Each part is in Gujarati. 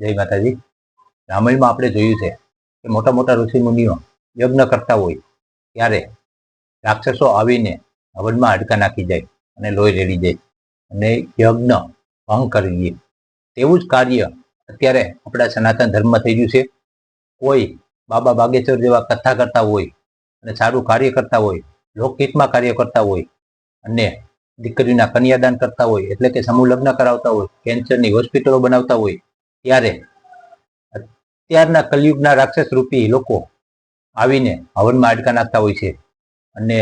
જય માતાજી. રામાયણમાં આપણે જોયું છે કે મોટા મોટા ઋષિ મુનિઓ યજ્ઞ કરતા હોય ત્યારે રાક્ષસો આવીને હવનમાં હાડકા નાખી જાય અને લોહી રેડી જાય અને યજ્ઞ ભંગ કરી દે. તેવું જ કાર્ય અત્યારે આપણા સનાતન ધર્મમાં થઈ ગયું છે. કોઈ બાબા બાગેશ્વર જેવા કથા કરતા હોય અને સારું કાર્ય કરતા હોય, લોકહિતમાં કાર્ય કરતા હોય અને દીકરીના કન્યાદાન કરતા હોય, એટલે કે સમૂહ લગ્ન કરાવતા હોય, કેન્સરની હોસ્પિટલો બનાવતા હોય, ત્યારે અત્યારના કલયુગના રાક્ષસ રૂપી લોકો આવીને હવનમાં હાડકા નાખતા હોય છે અને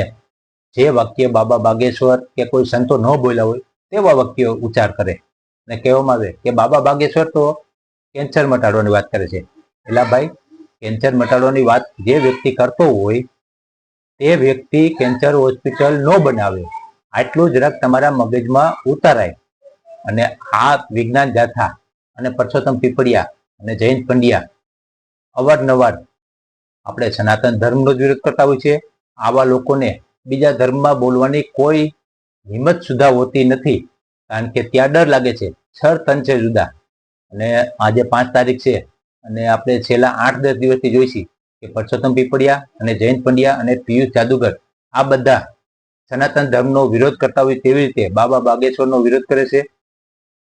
જે વાક્ય બાબા બાગેશ્વર કે કોઈ સંતો ન બોલ્યા હોય તેવા વાક્યો ઉચ્ચાર કરે અને કહેવામાં આવે કે બાબા બાગેશ્વર તો કેન્સર મટાડવાની વાત કરે છે. એટલે ભાઈ, કેન્સર મટાડવાની વાત જે વ્યક્તિ કરતો હોય તે વ્યક્તિ કેન્સર હોસ્પિટલ ન બનાવે. આટલું જરાક તમારા મગજમાં ઉતારાય. અને આ વિજ્ઞાન જાથા અને પરસોત્તમ પીપળિયા અને જયંત પંડ્યા અવારનવાર આપણે સનાતન ધર્મનો જ વિરોધ કરતા હોય છે. આવા લોકોને બીજા ધર્મમાં બોલવાની કોઈ હિંમત સુધા હોતી નથી, કારણ કે ત્યાં ડર લાગે છે. છર તન છે જુદા. અને આજે 5 તારીખ છે અને આપણે છેલ્લા 8-10 દિવસથી જોઈશી કે પરસોત્તમ પીપળિયા અને જયંત પંડ્યા અને પિયુષ જાદુગર આ બધા સનાતન ધર્મનો વિરોધ કરતા હોય તેવી રીતે બાબા બાગેશ્વરનો વિરોધ કરે છે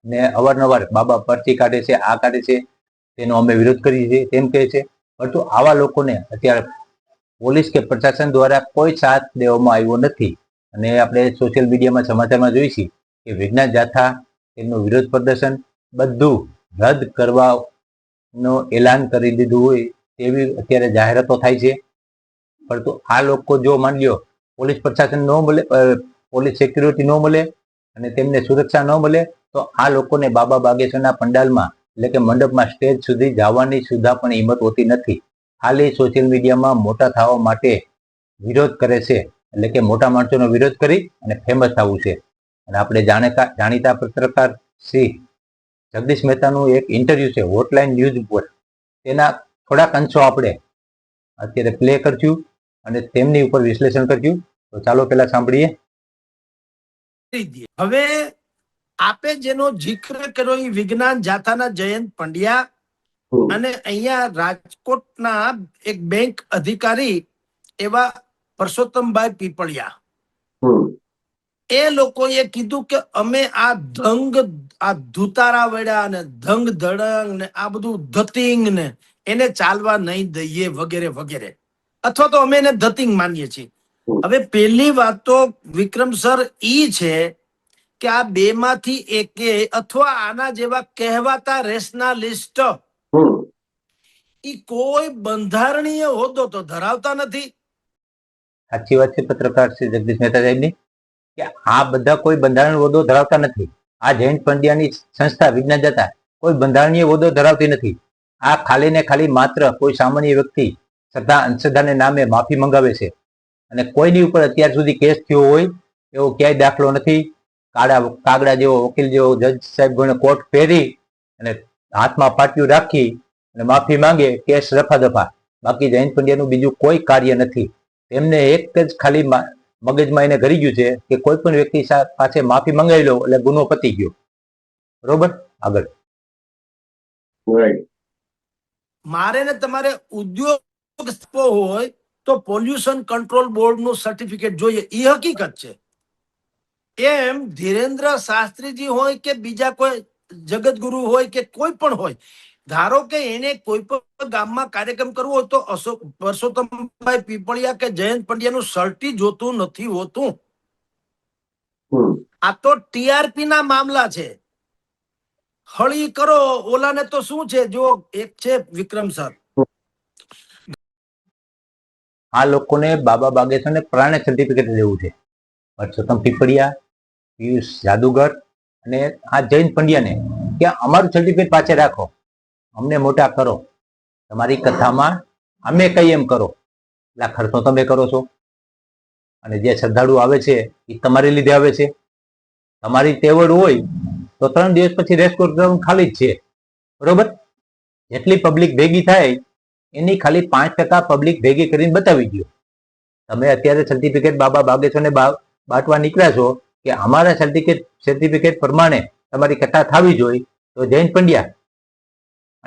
ને અવારનવાર બાબા પરચી કાઢે છે, આ કાઢે છે, તેનો અમે વિરોધ કરીએ છીએ તેમ કહે છે. પરંતુ આવા લોકોને અત્યારે પોલીસ કે પ્રશાસન દ્વારા કોઈ સાથ દેવામાં આવ્યો નથી. અને આપણે સોશિયલ મીડિયામાં સમાચારમાં જોઈશી કે વિજ્ઞાન જાથા તેમનું વિરોધ પ્રદર્શન બધું રદ કરવાનો એલાન કરી દીધું હોય તેવી અત્યારે જાહેરાતો થાય છે. પરંતુ આ લોકો જો માન લ્યો પોલીસ પ્રશાસન ન મળે, પોલીસ સિક્યુરિટી ન મળે અને તેમને સુરક્ષા ન મળે તો આ લોકોને બાબા બાગેશ્વરના પંડાલમાં એટલે કે મંડપમાં સ્ટેજ સુધી જવાની સુધા પણ હિંમત હોતી નથી. ખાલી સોશિયલ મીડિયામાં મોટા થવા માટે વિરોધ કરે છે, એટલે કે મોટા માણસોનો વિરોધ કરી અને ફેમસ થવું છે. અને આપણે જાણીતા પત્રકાર શ્રી જગદીશ મહેતાનું એક ઇન્ટરવ્યુ છે હોટલાઇન ન્યૂઝ ઉપર, તેના થોડાક અંશો આપણે અત્યારે પ્લે કરશું અને તેમની ઉપર વિશ્લેષણ કરશું. તો ચાલો પેલા સાંભળીએ. હવે આપે જેનો જિક્ર કર્યો એ વિજ્ઞાન જાથાના જયંત પંડ્યા અને અહીંયા રાજકોટના એક બેંક અધિકારી એવા પરસોત્તમભાઈ પીપળિયા, એ લોકોએ કીધું કે અમે આ ધુતારા વડ્યા ને ધંગ ધડંગ ને આ બધું ધતિંગ ને એને ચાલવા નહીં દઈએ વગેરે વગેરે, અથવા તો અમે એને ધતિંગ માનીએ છીએ. હવે પહેલી વાત તો વિક્રમ સર ઈ છે કે આ બે માંથી એકે અથવા આના જેવા કહેવાતા રેશનાલિસ્ટ ઈ કોઈ બંધારણીય હોદ્દો તો ધરાવતા નથી. સાચી વાત છે પત્રકાર શ્રી જગદીશ મહેતા સાહેબની કે આ બધા કોઈ બંધારણ હોદ્દો ધરાવતા નથી. આ જયંત પંડ્યાની સંસ્થા વિજ્ઞાન જાથા કોઈ બંધારણીય હોદ્દો ધરાવતી નથી. આ ખાલી ને ખાલી માત્ર કોઈ સામાન્ય વ્યક્તિ અંધશ્રદ્ધાને નામે માફી મંગાવે છે અને કોઈની ઉપર અત્યાર સુધી કેસ થયો હોય એવો ક્યાંય દાખલો નથી. કાગડા જેવો વકીલ જેવો જજ સાહેબ કોટ પહેરી અને હાથમાં પાટિયું રાખી અને માફી માંગે, કેસ રફા દફા. બાકી જયંત પંડ્યાનું બીજું કોઈ કાર્ય નથી. તેમને એક જ ખાલી મગજમાં એને ઘરી ગયું છે કે કોઈ પણ વ્યક્તિ પાસે માફી મંગાવી લો એટલે ગુનો પતી ગયો. બરોબર, આગળ. મારે ને તમારે ઉદ્યોગ હોય તો પોલ્યુશન કંટ્રોલ બોર્ડ નું સર્ટિફિકેટ જોઈએ, એ હકીકત છે. એમ ધીરેન્દ્ર શાસ્ત્રીજી હોય કે બીજા કોઈ જગતગુરુ હોય કે કોઈ પણ હોય, ધારો કે એને કોઈ પણ ગામમાં કાર્યક્રમ કરવો હોય તો પરસોત્તમભાઈ પીપળિયા કે જયંત પંડ્યાનું સર્ટી જોતું નથી હોતું. આ તો ટીઆરપી ના મામલા છે. હળી કરો ઓલાને તો શું છે, જો એક છે વિક્રમ સર, આ લોકોને બાબા બાગેશ્વરને પ્રાણે સર્ટિફિકેટ લેવું છે. પરસોત્તમ પીપળિયા, પિયુષ જાદુગર અને આ જયંત પંડ્યાને કે અમારું સર્ટિફિકેટ પાછે રાખો, અમને મોટા કરો, તમારી કથામાં અમે કઈ એમ કરો, એટલે ખર્ચો તમે કરો છો અને જે શ્રદ્ધાળુ આવે છે એ તમારી લીધે આવે છે. તમારી તેવડ હોય તો 3 દિવસ પછી રેસકોર્સ ગ્રાઉન્ડ ખાલી જ છે. બરોબર, જેટલી પબ્લિક ભેગી થાય એની ખાલી 5% પબ્લિક ભેગી કરીને બતાવી દો. તમે અત્યારે સર્ટિફિકેટ બાબા બાગેશ્વરને બાંટવા નીકળ્યા છો કે અમારા સર્ટિફિકેટ પ્રમાણે તમારી કથા થવી જોઈએ, તો જયંત પંડ્યા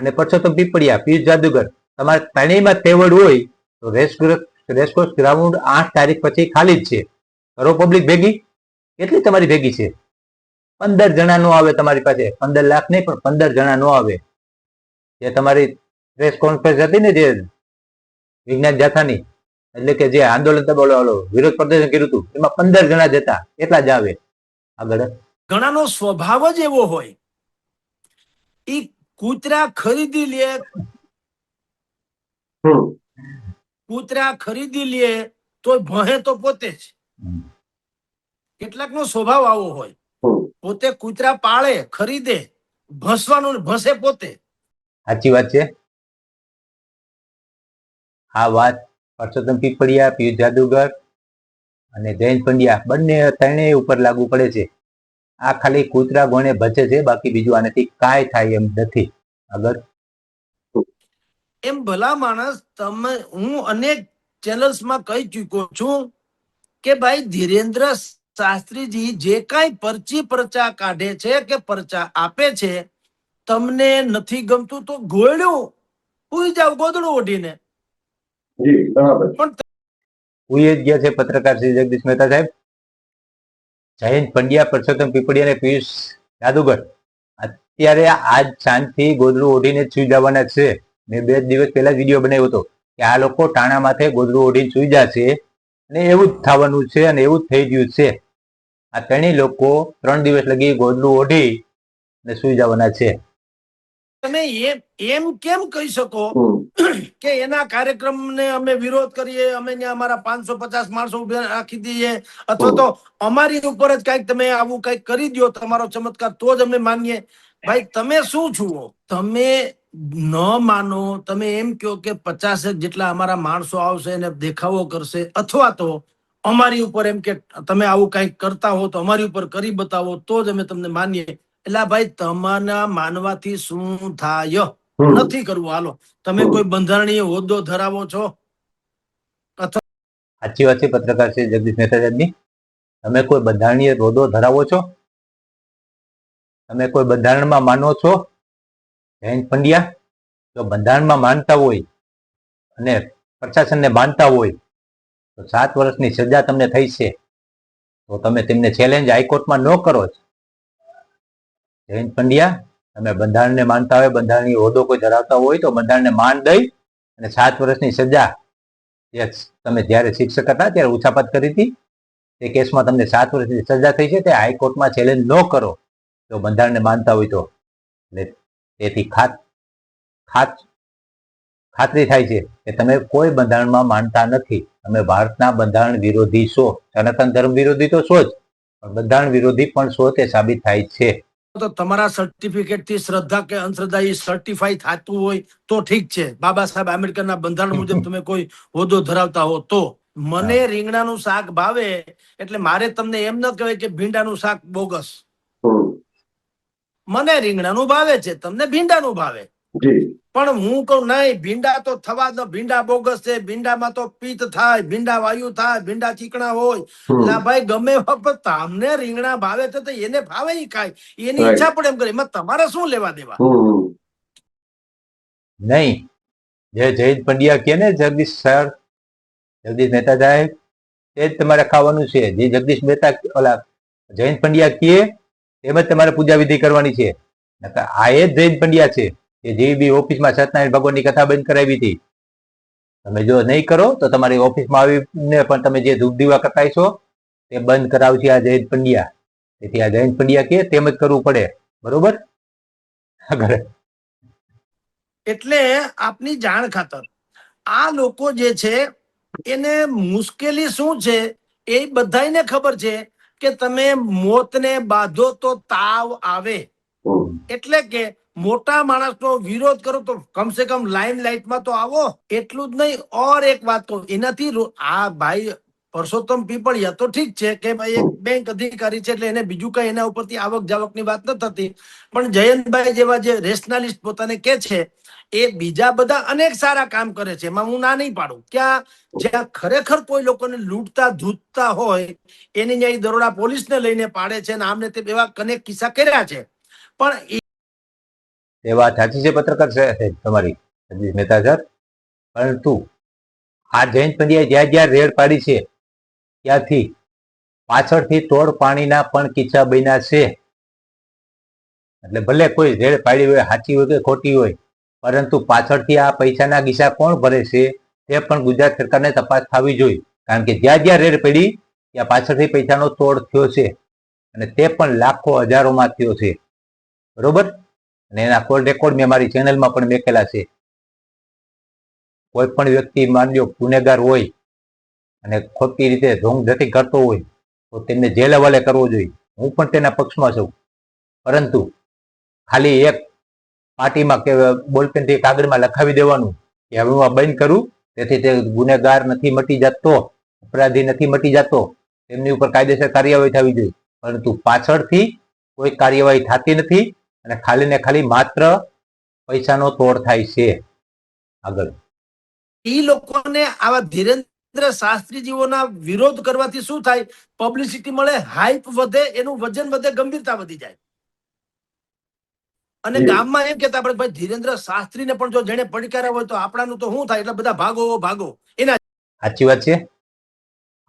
અને પરસોત્તમ પીપળિયા, પિયુષ જાદુગર, તમારે ત્રણેયમાં તેવડ હોય તો રેસકોર્સ ગ્રાઉન્ડ 8 તારીખ પછી ખાલી જ છે. કરો પબ્લિક ભેગી. કેટલી તમારી ભેગી છે? 15 જણા નો આવે તમારી પાસે. 15 લાખ નહીં, પણ 15 જણા નો આવે. જે તમારી પ્રેસ કોન્ફરન્સ હતી ને, જે વિજ્ઞાન જાથાની, એટલે કે જે આંદોલન વિરોધ પ્રદર્શન કર્યું હતું, એમાં 15 જણા જ હતા. એટલા જ આવે. આગળ ઘણાનો સ્વભાવ જ એવો હોય, ઈ કૂતરા ખરીદી લે, કૂતરા ખરીદી લે તો ભહે તો પોતે જ. કેટલાક નો સ્વભાવ આવો હોય, પોતે કૂતરા પાળે, ખરીદે, ભસવાનું ભસે પોતે. સાચી વાત છે. આ વાત પરસોત્તમ પીપળિયા, પિયુષ જાદુગર અને જયંત પંડ્યા બંને ત્રણેય ઉપર લાગુ પડે છે. આ ખાલી કૂતરા ગોણે ભચે છે, બાકી બીજું આનાથી કાંઈ થાય એમ નથી. આગળ એમ ભલા માણસ, તમે, હું અનેક ચેનલ્સમાં કહી ચૂક્યો છું કે ભાઈ ધીરેન્દ્ર શાસ્ત્રીજી જે કાંઈ પરચી પરચા કાઢે છે કે પરચા આપે છે, તમને નથી ગમતું તો ગોળ્યું ઉઈ જાવ ગોદડું ઓઢીને. પણ ઉઈ જ ગયા છે પત્રકાર શ્રી જગદીશ મહેતા સાહેબ. જયંત પંડ્યા, પરસોત્તમ પીપળિયા અને પિયુષ જાદુગર અત્યારે આજ સાંજથી ગોદડું ઓઢીને જ સુઈ જવાના છે. મેં 2 દિવસ પહેલા વિડીયો બનાવ્યો હતો કે આ લોકો ટાણા માથે ગોદડું ઓઢીને સુઈ જશે, અને એવું જ થવાનું છે, અને એવું જ થઈ ગયું છે. આ ત્રણેય લોકો 3 દિવસ લગી ગોદડું ઓઢી ને સુઈ જવાના છે. તમે એમ કેમ કહી શકો કે એના કાર્યક્રમને અમે વિરોધ કરીએ, અમે ત્યાં અમારા 550 માણસો ઉભા રાખી દઈએ, અથવા તો અમારી ઉપર જ કઈક તમે આવું કઈક કરી દો તમારો ચમત્કાર તો જ અમે માનીએ? ભાઈ તમે શું છુઓ? તમે ન માનો, તમે એમ કહો કે 50 જેટલા અમારા માણસો આવશે ને દેખાવો કરશે, અથવા તો અમારી ઉપર એમ કે તમે આવું કઈક કરતા હો તો અમારી ઉપર કરી બતાવો તો જ અમે તમને માનીએ. એટલે ભાઈ તમારા માનવાથી શું થાય? નથી કરવું. હાલો, તમે કોઈ બંધારણીય હોદ્દો ધરાવો છો? સાચી વાત છે પત્રકાર શ્રી જગદીશ મહેતા સાહેબની. તમે કોઈ બંધારણીય હોદ્દો ધરાવો છો? તમે કોઈ બંધારણમાં માનો છો? જયંત પંડ્યા, જો બંધારણમાં માનતા હોય અને પ્રશાસનને માનતા હોય તો 7 વર્ષની સજા તમને થઈ છે, તો તમે તેમને ચેલેન્જ હાઈકોર્ટમાં ન કરો જ. જયંત પંડ્યા, તમે બંધારણને માનતા હોય, બંધારણીય હોદ્દો કોઈ ધરાવતા હોય તો બંધારણને માન દઈ અને 7 વર્ષની સજા, તમે જ્યારે શિક્ષક હતા ત્યારે ઉછાપત કરી હતી, તે કેસમાં તમને 7 વર્ષની સજા થઈ છે, તે હાઈકોર્ટમાં ચેલેન્જ ન કરો જો બંધારણને માનતા હોય તો. તેથી ખાતરી થાય છે કે તમે કોઈ બંધારણમાં માનતા નથી. તમે ભારતના બંધારણ વિરોધી છો. સનાતન ધર્મ વિરોધી તો છો જ, પણ બંધારણ વિરોધી પણ છો, તે સાબિત થાય છે. તો તમારા સર્ટિફિકેટ થી શ્રદ્ધા કે અંધશ્રદ્ધા એ સર્ટિફાઈ થતું હોય તો ઠીક છે. બાબા સાહેબ આંબેડકરના બંધારણ મુજબ તમે કોઈ હોદ્દો ધરાવતા હો તો. મને રીંગણાનું શાક ભાવે એટલે મારે તમને એમ ન કહેવાય કે ભીંડાનું શાક બોગસ. મને રીંગણાનું ભાવે છે, તમને ભીંડાનું ભાવે. પણ હું કહું નહીં, ભીંડા તો થવા દો, ભીંડા બોગસ છે, ભીંડામાં તો પિત્ત થાય, ભીંડા વાયુ થાય, ભીંડા ચીકણા હોય. એટલે ભાઈ ગમે તમને રીંગણા ભાવે તો એને ભાવે ઈ ખાય, એની ઈચ્છા પણ એમ કરે, એમાં તમારે શું લેવા દેવા? નહીં, જે જયંત પંડ્યા કે ને જગદીશ સર, જગદીશ મહેતા સાહેબ, એ જ તમારે ખાવાનું છે. જે જગદીશ મહેતા ઓલા જયંત પંડ્યા કે એમ જ તમારે પૂજા વિધિ કરવાની છે. આ એ જ જયંત પંડ્યા છે કે જે બી ઓફિસમાં સત્યનારાયણ ભગવાનની કથા બંધ કરાવી હતી. તમે જો નહીં કરો તો તમારી ઓફિસમાં આવીને પણ તમે જે ધૂપ દીવા કરતા છો તે બંધ કરાવશે આ જયંત પંડ્યા. તેથી આ જયંત પંડ્યા કે તેમ જ કરવું પડે. બરોબર? એટલે આપની જાણ ખાતર આ લોકો જે છે એને મુશ્કેલી શું છે એ બધાને ખબર છે કે તમે મોતને બાંધો તો તાવ આવે. એટલે કે મોટા માણસનો વિરોધ કરો તો કમસે કમ લાઈમ લાઈટમાં તો આવો. એટલું જ નહીં, ઓર એક વાત કહું, એનાથી આ ભાઈ પરસોત્તમ પીપળિયા તો ઠીક છે કે ભાઈ એક બેંક અધિકારી છે એટલે એને બીજું કઈ એના ઉપરથી આવક જાવકની વાત ન થતી. પણ જયંતભાઈ જેવા જે રેશનાલિસ્ટ પોતાને કે છે એ બીજા બધા અનેક સારા કામ કરે છે, એમાં હું ના નહીં પાડું. ક્યાં જ્યાં ખરેખર કોઈ લોકોને લૂંટતા ધૂતતા હોય એની ન્યાય દરોડા પોલીસને લઈને પાડે છે, અને આમને તે એવા અનેક કિસ્સા કર્યા છે. પણ એ વાત સાચી છે પત્રકાર સાહેબ તમારી, સતીશ મહેતા સર. પરંતુ આ જયંત પંડ્યાએ જ્યાં જ્યાં રેડ પાડી છે ત્યાંથી પાછળથી તોડ પાણીના પણ કિસ્સા બન્યા છે. એટલે ભલે કોઈ રેડ પાડી હોય, સાચી હોય કે ખોટી હોય, પરંતુ પાછળથી આ પૈસાના કિસ્સા કોણ ભરે છે તે પણ ગુજરાત સરકારને તપાસ થવી જોઈએ. કારણ કે જ્યાં જ્યાં રેડ પડી ત્યાં પાછળથી પૈસાનો તોડ થયો છે, અને તે પણ લાખો હજારોમાં થયો છે. બરોબર? અને એના કોલ રેકોર્ડ મેં મારી ચેનલમાં પણ મેકેલા છે. કોઈ પણ વ્યક્તિ માનજો ગુનેગાર હોય અને ખોટી રીતે ઢોંગ ધટી કરતો હોય તો તેમને જેલ હવાલે કરવો જોઈએ. હું પણ તેના પક્ષમાં છું. પરંતુ ખાલી એક પાર્ટીમાં કે બોલપેનથી કાગળમાં લખાવી દેવાનું કે હવે હું આ બંધ કરું, તેથી તે ગુનેગાર નથી મટી જતો, અપરાધી નથી મટી જતો, તેમની ઉપર કાયદેસર કાર્યવાહી થવી જોઈએ. પરંતુ પાછળથી કોઈ કાર્યવાહી થતી નથી અને ખાલી ને ખાલી માત્ર પૈસાનો તોડ થાય છે. આગળ ઈ લોકોને આવા ધીરેન્દ્ર શાસ્ત્રીજીઓના વિરોધ કરવાથી શું થાય? પબ્લિસિટી મળે, હાઇપ વધે, એનું વજન વધે, ગંભીરતા વધી જાય. અને ગામમાં એમ કહેતા આપણે ભાઈ ધીરેન્દ્ર શાસ્ત્રીને પણ જો જેને પડકાર્યા હોય તો આપણાનું તો શું થાય? એટલે બધા ભાગો ભાગો. એના સાચી વાત છે.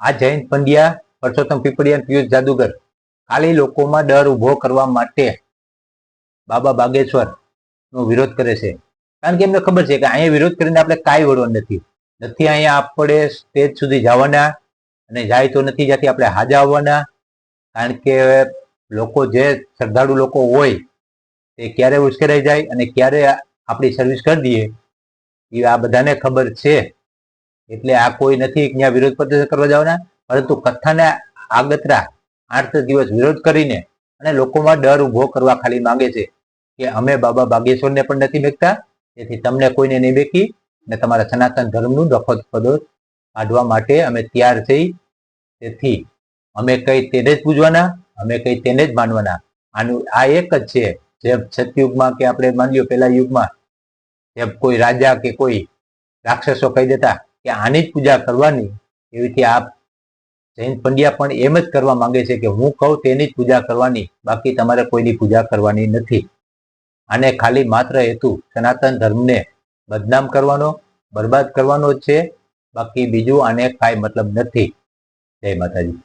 આ જયંત પંડ્યા, પરસોત્તમ પીપળિયા, પિયુષ જાદુગર ખાલી લોકોમાં ડર ઉભો કરવા માટે બાબા બાગેશ્વર નો વિરોધ કરે છે. કારણ કે એમને ખબર છે કે અહીંયા વિરોધ કરીને આપણે કાંઈ વળવાનું નથી અહીંયા આપણે સ્ટેજ સુધી જવાના, અને જાય તો નથી જ્યાંથી આપણે હાજા આવવાના. કારણ કે લોકો જે શ્રદ્ધાળુ લોકો હોય તે ક્યારે ઉશ્કેરાઈ જાય અને ક્યારે આપણી સર્વિસ કરી દઈએ એ આ બધાને ખબર છે. એટલે આ કોઈ નથી ત્યાં વિરોધ પ્રદર્શન કરવા જવાના, પરંતુ કથાને આગતરા 8 દિવસ વિરોધ કરીને અને લોકોમાં ડર ઉભો કરવા ખાલી માંગે છે કે અમે બાબા બાગેશ્વરને પણ નથી મેકતા, તેથી તમને કોઈને નહીં બેકી અને તમારા સનાતન ધર્મનું દફત પદોત કાઢવા માટે અમે તૈયાર છીએ. તેથી અમે કઈ તેને જ પૂજવાના, અમે કઈ તેને જ માનવાના. આનું આ એક જ છે. જેમ સતયુગમાં કે આપણે માની લો પેલા યુગમાં જેમ કોઈ રાજા કે કોઈ રાક્ષસો કહી દેતા કે આની જ પૂજા કરવાની, એવી રીતે આ જયંત પંડ્યા પણ એમ જ કરવા માંગે છે કે હું કહું તેની જ પૂજા કરવાની, બાકી તમારે કોઈની પૂજા કરવાની નથી. આને ખાલી માત્ર હેતુ સનાતન ધર્મને બદનામ કરવાનો, બરબાદ કરવાનો જ છે. બાકી બીજું આને કાંઈ મતલબ નથી. જય માતાજી.